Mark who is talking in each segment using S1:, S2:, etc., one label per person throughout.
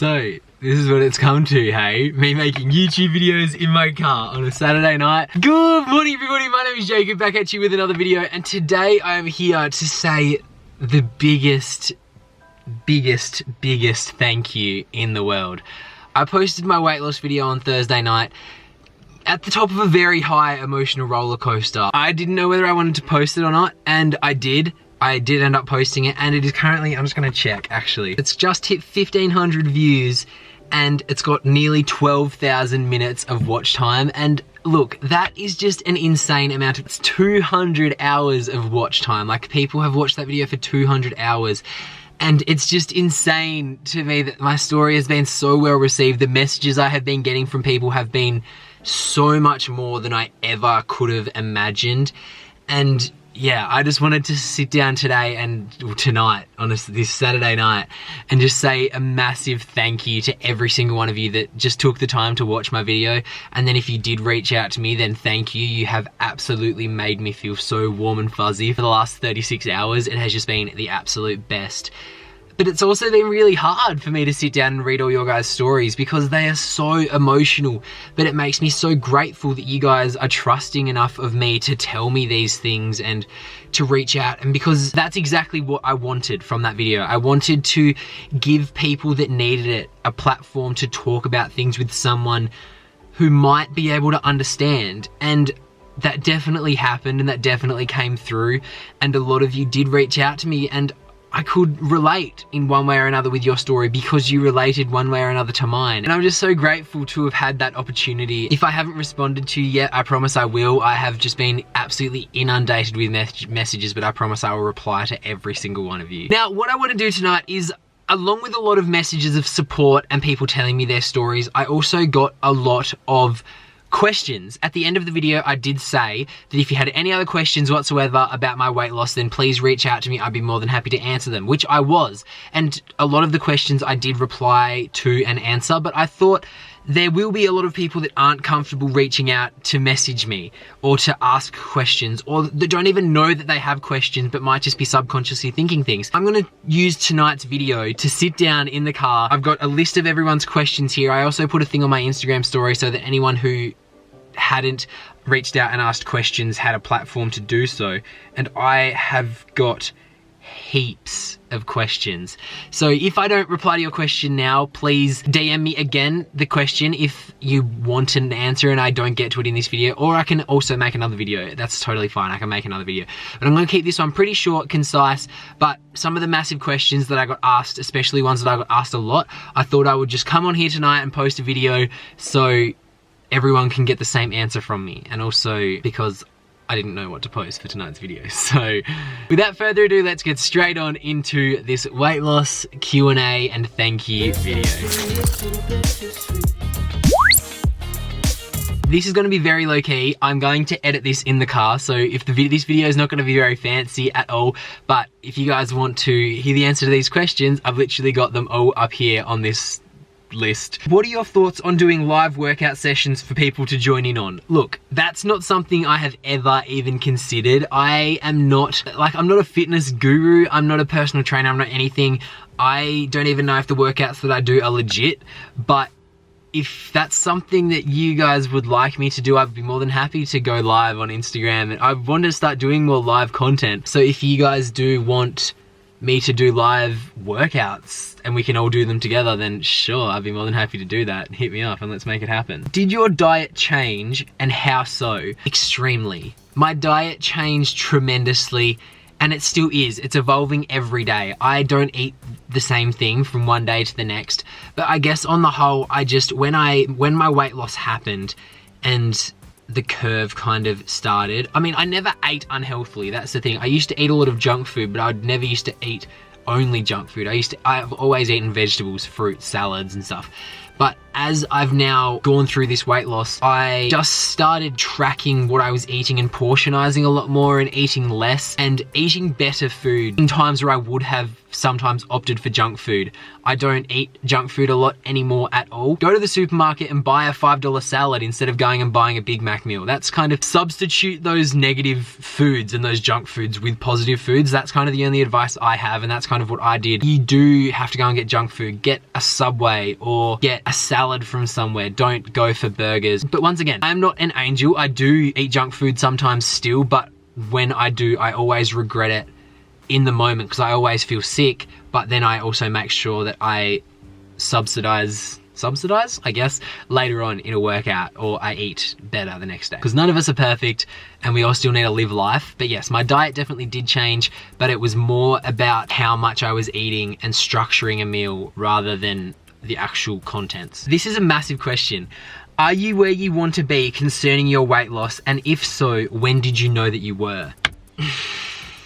S1: So, this is what it's come to, hey? Me making YouTube videos in my car on a Saturday night. Good morning, everybody. My name is Jacob, back at you with another video. And today I am here to say the biggest thank you in the world. I posted my weight loss video on Thursday night at the top of a very high emotional roller coaster. I didn't know whether I wanted to post it or not, and I did. I did end up posting it, and it is currently, I'm just gonna check actually. It's just hit 1,500 views and it's got nearly 12,000 minutes of watch time. And look, that is just an insane amount. It's 200 hours of watch time. Like, people have watched that video for 200 hours. And it's just insane to me that my story has been so well received. The messages I have been getting from people have been so much more than I ever could have imagined. And yeah, I just wanted to sit down today and tonight, on this Saturday night, and just say a massive thank you to every single one of you that just took the time to watch my video. And then if you did reach out to me, then thank you. You have absolutely made me feel so warm and fuzzy for the last 36 hours. It has just been the absolute best. But it's also been really hard for me to sit down and read all your guys' stories because they are so emotional. But it makes me so grateful that you guys are trusting enough of me to tell me these things and to reach out. And because that's exactly what I wanted from that video. I wanted to give people that needed it a platform to talk about things with someone who might be able to understand. And that definitely happened, and that definitely came through. And a lot of you did reach out to me, and I could relate in one way or another with your story because you related one way or another to mine. And I'm just so grateful to have had that opportunity. If I haven't responded to you yet, I promise I will. I have just been absolutely inundated with messages, but I promise I will reply to every single one of you. Now, what I want to do tonight is, along with a lot of messages of support and people telling me their stories, I also got a lot of questions. At the end of the video, I did say that if you had any other questions whatsoever about my weight loss, then please reach out to me. I'd be more than happy to answer them, which I was. And a lot of the questions I did reply to and answer, but I thought there will be a lot of people that aren't comfortable reaching out to message me or to ask questions, or that don't even know that they have questions but might just be subconsciously thinking things. I'm going to use tonight's video to sit down in the car. I've got a list of everyone's questions here. I also put a thing on my Instagram story so that anyone who hadn't reached out and asked questions had a platform to do so. And I have got heaps of questions. So if I don't reply to your question now, please DM me again the question if you want an answer and I don't get to it in this video, or I can also make another video. That's totally fine. I can make another video. But I'm going to keep this one pretty short, concise, but some of the massive questions that I got asked, especially ones that I got asked a lot, I thought I would just come on here tonight and post a video so everyone can get the same answer from me. And also because I didn't know what to post for tonight's video. So without further ado, let's get straight on into this weight loss Q&A and thank you video. This is going to be very low key. I'm going to edit this in the car, so if this video is not going to be very fancy at all, but if you guys want to hear the answer to these questions, I've literally got them all up here on this list. What are your thoughts on doing live workout sessions for people to join in on? Look, that's not something I have ever even considered. I'm not a fitness guru. I'm not a personal trainer. I'm not anything. I don't even know if the workouts that I do are legit, but if that's something that you guys would like me to do, I'd be more than happy to go live on Instagram. And I want to start doing more live content. So if you guys do want me to do live workouts and we can all do them together, then sure, I'd be more than happy to do that. Hit me up and let's make it happen. Did your diet change, and how so? Extremely. My diet changed tremendously, and it still is. It's evolving every day. I don't eat the same thing from one day to the next, but I guess on the whole, I just, when my weight loss happened and the curve kind of started. I mean, I never ate unhealthily. That's the thing. I used to eat a lot of junk food, but I never used to eat only junk food. I've always eaten vegetables, fruit, salads and stuff. But as I've now gone through this weight loss, I just started tracking what I was eating and portionizing a lot more and eating less and eating better food in times where I would have sometimes opted for junk food. I don't eat junk food a lot anymore at all. Go to the supermarket and buy a $5 salad instead of going and buying a Big Mac meal. That's kind of substitute those negative foods and those junk foods with positive foods. That's kind of the only advice I have, and that's kind of kind of what I did, you do have to go and get junk food. Get a Subway or get a salad from somewhere. Don't go for burgers. But once again, I'm not an angel. I do eat junk food sometimes still, but when I do, I always regret it in the moment because I always feel sick. But then I also make sure that I subsidize, I guess, later on in a workout, or I eat better the next day. Because none of us are perfect and we all still need to live life. But yes, my diet definitely did change, but it was more about how much I was eating and structuring a meal rather than the actual contents. This is a massive question. Are you where you want to be concerning your weight loss? And if so, when did you know that you were?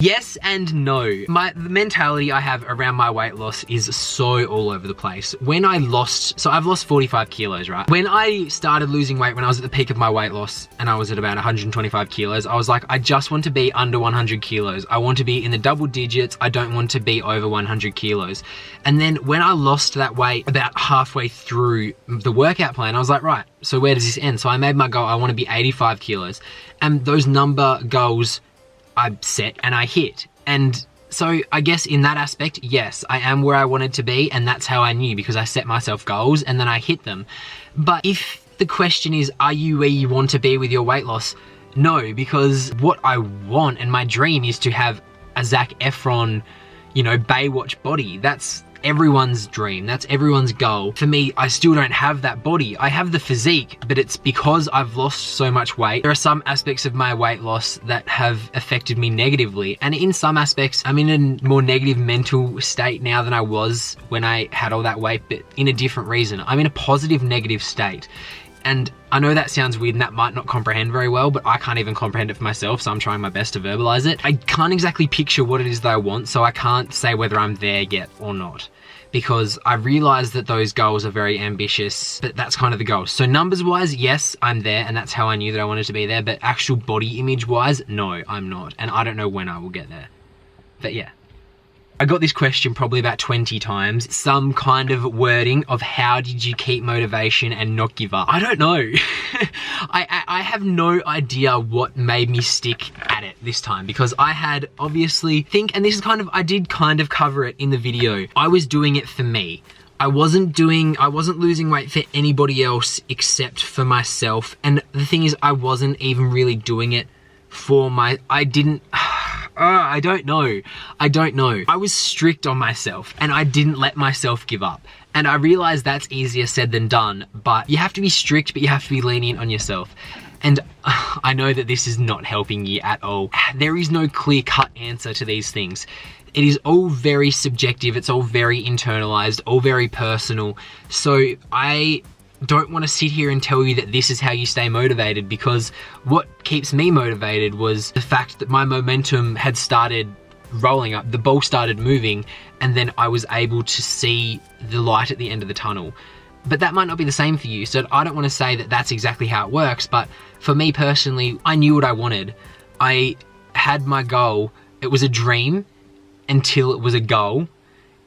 S1: Yes and no. The mentality I have around my weight loss is so all over the place. When I lost, so I've lost 45 kilos, right? When I started losing weight, when I was at the peak of my weight loss and I was at about 125 kilos, I was like, I just want to be under 100 kilos. I want to be in the double digits. I don't want to be over 100 kilos. And then when I lost that weight about halfway through the workout plan, I was like, right, so where does this end? So I made my goal, I want to be 85 kilos. And those number goals I set and I hit. And so I guess in that aspect, yes, I am where I wanted to be, and that's how I knew, because I set myself goals and then I hit them. But if the question is, are you where you want to be with your weight loss? No, because what I want and my dream is to have a Zac Efron, you know, Baywatch body. That's everyone's dream. That's everyone's goal. For me, I still don't have that body. I have the physique, but it's because I've lost so much weight. There are some aspects of my weight loss that have affected me negatively. And in some aspects, I'm in a more negative mental state now than I was when I had all that weight, but in a different reason. I'm in a positive negative state. And I know that sounds weird and that might not comprehend very well, but I can't even comprehend it for myself, so I'm trying my best to verbalize it. I can't exactly picture what it is that I want, so I can't say whether I'm there yet or not, because I realize that those goals are very ambitious, but that's kind of the goal. So numbers wise, yes, I'm there, and that's how I knew that I wanted to be there, but actual body image wise, no, I'm not. And I don't know when I will get there. But yeah. I got this question probably about 20 times. Some kind of wording of how did you keep motivation and not give up? I don't know. I have no idea what made me stick at it this time, because I had obviously and this is I did kind of cover it in the video. I was doing it for me. I wasn't losing weight for anybody else except for myself. And the thing is, I wasn't even really doing it for I don't know. I was strict on myself and I didn't let myself give up. And I realized that's easier said than done, but you have to be strict, but you have to be lenient on yourself. And I know that this is not helping you at all. There is no clear-cut answer to these things. It is all very subjective. It's all very internalized, all very personal. So I don't want to sit here and tell you that this is how you stay motivated, because what keeps me motivated was the fact that my momentum had started rolling up, the ball started moving, and then I was able to see the light at the end of the tunnel. But that might not be the same for you, so I don't want to say that that's exactly how it works, but for me personally, I knew what I wanted. I had my goal. It was a dream until it was a goal,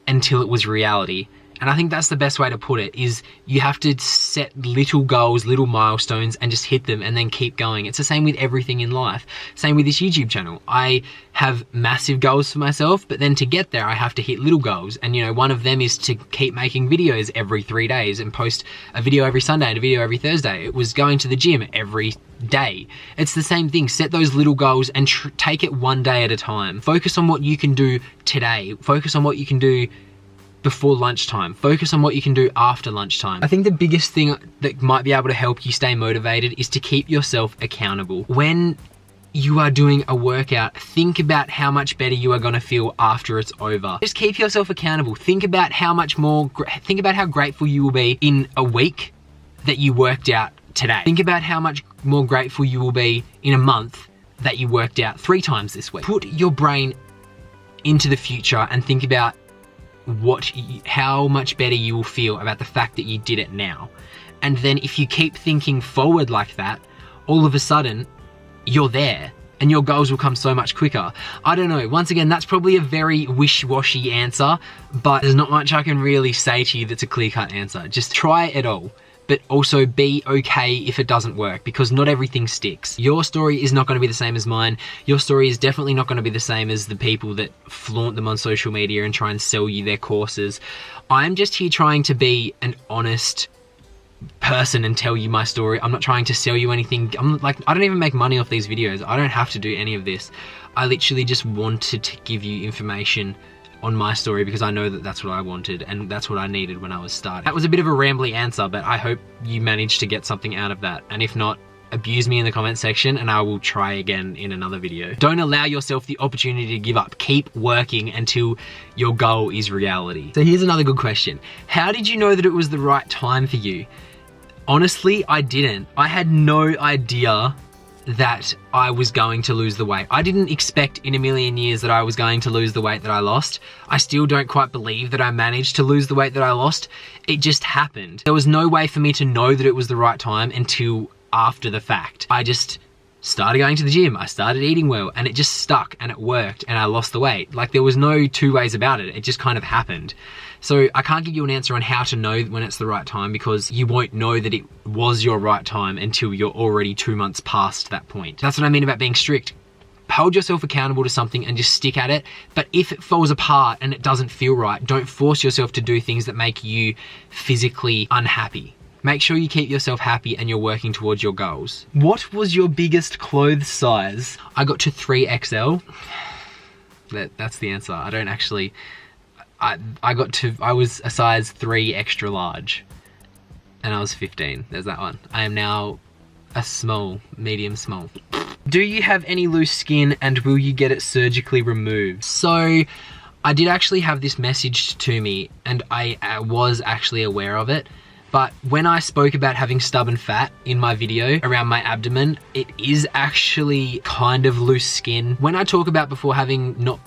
S1: until it was reality. And I think that's the best way to put it, is you have to set little goals, little milestones, and just hit them and then keep going. It's the same with everything in life. Same with this YouTube channel. I have massive goals for myself, but then to get there, I have to hit little goals. And you know, one of them is to keep making videos every 3 days and post a video every Sunday and a video every Thursday. It was going to the gym every day. It's the same thing. Set those little goals and take it one day at a time. Focus on what you can do today. Focus on what you can do before lunchtime. Focus on what you can do after lunchtime. I think the biggest thing that might be able to help you stay motivated is to keep yourself accountable. When you are doing a workout, think about how much better you are going to feel after it's over. Just keep yourself accountable. Think about how grateful you will be in a week that you worked out today. Think about how much more grateful you will be in a month that you worked out 3 times this week. Put your brain into the future and think about how much better you will feel about the fact that you did it now. And then if you keep thinking forward like that, all of a sudden you're there and your goals will come so much quicker. I don't know. Once again, that's probably a very wish-washy answer, but there's not much I can really say to you that's a clear-cut answer. Just try it all. but also be okay if it doesn't work, because not everything sticks. Your story is not going to be the same as mine. Your story is definitely not going to be the same as the people that flaunt them on social media and try and sell you their courses. I'm just here trying to be an honest person and tell you my story. I'm not trying to sell you anything. I don't even make money off these videos. I don't have to do any of this. I literally just wanted to give you information on my story because I know that that's what I wanted and that's what I needed when I was starting. That was a bit of a rambly answer, but I hope you managed to get something out of that. And if not, abuse me in the comment section and I will try again in another video. Don't allow yourself the opportunity to give up. Keep working until your goal is reality. So here's another good question. How did you know that it was the right time for you? Honestly, I didn't. I had no idea that I was going to lose the weight. I didn't expect in a million years that I was going to lose the weight that I lost. I still don't quite believe that I managed to lose the weight that I lost. It just happened. There was no way for me to know that it was the right time until after the fact. I just started going to the gym, I started eating well, and it just stuck and it worked and I lost the weight. Like, there was no two ways about it. It just kind of happened. So I can't give you an answer on how to know when it's the right time, because you won't know that it was your right time until you're already 2 months past that point. That's what I mean about being strict. Hold yourself accountable to something and just stick at it. But if it falls apart and it doesn't feel right, don't force yourself to do things that make you physically unhappy. Make sure you keep yourself happy and you're working towards your goals. What was your biggest clothes size? I got to 3XL. That's the answer. I don't actually... I was a size 3 extra large and I was 15. There's that one. I am now a small, medium small. Do you have any loose skin and will you get it surgically removed? So I did actually have this messaged to me and I was actually aware of it. But when I spoke about having stubborn fat in my video around my abdomen, it is actually kind of loose skin. When I talk about before having not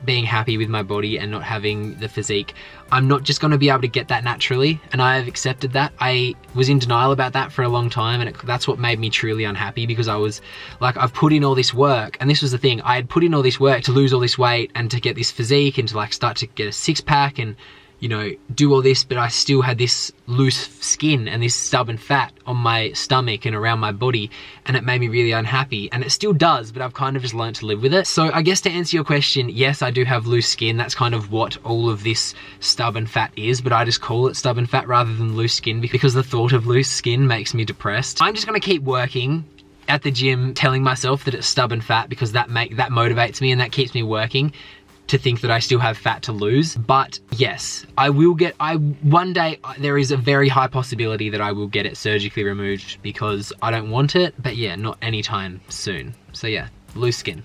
S1: being happy with my body and not having the physique, I'm not just going to be able to get that naturally, and I have accepted that. I was in denial about that for a long time, and that's what made me truly unhappy, because I was like, I've put in all this work, and this was the thing, I had put in all this work to lose all this weight and to get this physique and to like start to get a six-pack and, you know, do all this, but I still had this loose skin and this stubborn fat on my stomach and around my body, and it made me really unhappy, and it still does, but I've kind of just learned to live with it. So I guess to answer your question, yes, I do have loose skin. That's kind of what all of this stubborn fat is, but I just call it stubborn fat rather than loose skin because the thought of loose skin makes me depressed. I'm just gonna keep working at the gym, telling myself that it's stubborn fat, because that motivates me and that keeps me working to think that I still have fat to lose. But yes, one day there is a very high possibility that I will get it surgically removed because I don't want it, but yeah, not anytime soon. So yeah, loose skin.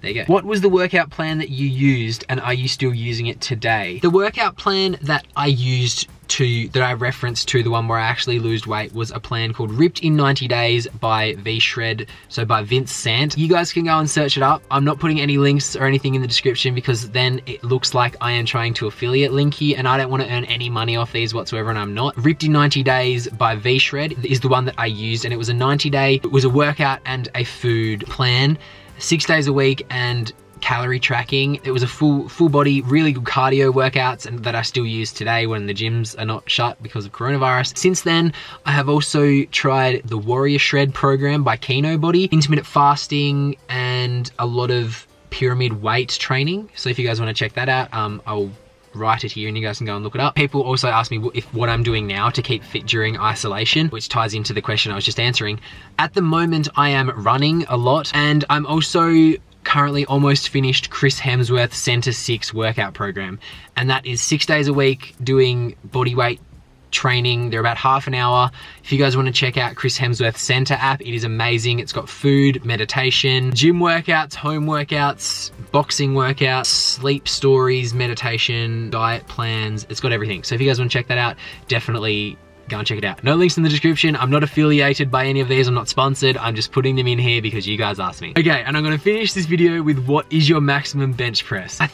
S1: There you go. What was the workout plan that you used and are you still using it today? The workout plan that I used that I referenced to, the one where I actually lose weight, was a plan called Ripped in 90 Days by V-Shred, so by Vince Sant. You guys can go and search it up. I'm not putting any links or anything in the description because then it looks like I am trying to affiliate link you, and I don't want to earn any money off these whatsoever, and I'm not. Ripped in 90 Days by V-Shred is the one that I used, and it was a 90-day, it was a workout and a food plan, 6 days a week and calorie tracking. It was a full body, really good cardio workouts, and that I still use today when the gyms are not shut because of coronavirus. Since then, I have also tried the Warrior Shred program by QnA, intermittent fasting, and a lot of pyramid weight training. So if you guys want to check that out, I'll write it here and you guys can go and look it up. People also ask me what I'm doing now to keep fit during isolation, which ties into the question I was just answering. At the moment, I am running a lot, and I'm also currently almost finished Chris Hemsworth's Center 6 workout program, and that is 6 days a week doing body weight training. They're about half an hour. If you guys want to check out Chris Hemsworth's Center app, it is amazing. It's got food, meditation, gym workouts, home workouts, boxing workouts, sleep stories, meditation, diet plans. It's got everything. So if you guys want to check that out, definitely go and check it out. No links in the description. I'm not affiliated by any of these. I'm not sponsored. I'm just putting them in here because you guys asked me. Okay, and I'm gonna finish this video with what is your maximum bench press? I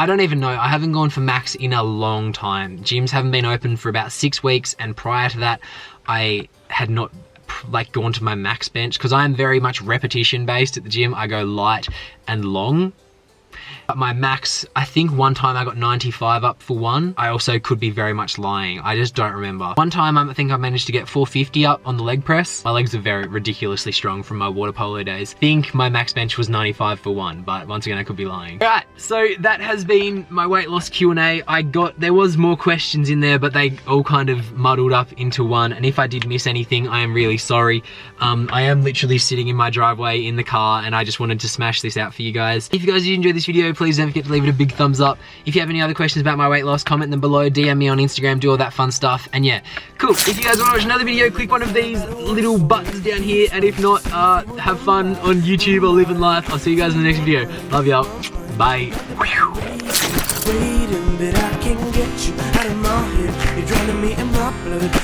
S1: don't even know. I haven't gone for max in a long time. Gyms haven't been open for about 6 weeks, and prior to that, I had not like gone to my max bench because I am very much repetition based at the gym. I go light and long. But my max, I think one time I got 95 up for one. I also could be very much lying. I just don't remember. One time I think I managed to get 450 up on the leg press. My legs are very ridiculously strong from my water polo days. I think my max bench was 95 for one, but once again, I could be lying. All right, so that has been my weight loss Q&A. There was more questions in there, but they all kind of muddled up into one. And if I did miss anything, I am really sorry. I am literally sitting in my driveway in the car, and I just wanted to smash this out for you guys. If you guys did enjoy this video, please don't forget to leave it a big thumbs up. If you have any other questions about my weight loss, comment them below, DM me on Instagram, do all that fun stuff. And yeah, cool. If you guys want to watch another video, click one of these little buttons down here. And if not, have fun on YouTube or live in life. I'll see you guys in the next video. Love y'all. Bye. Waiting that I can get you out of my head. You're drowning me in my blood.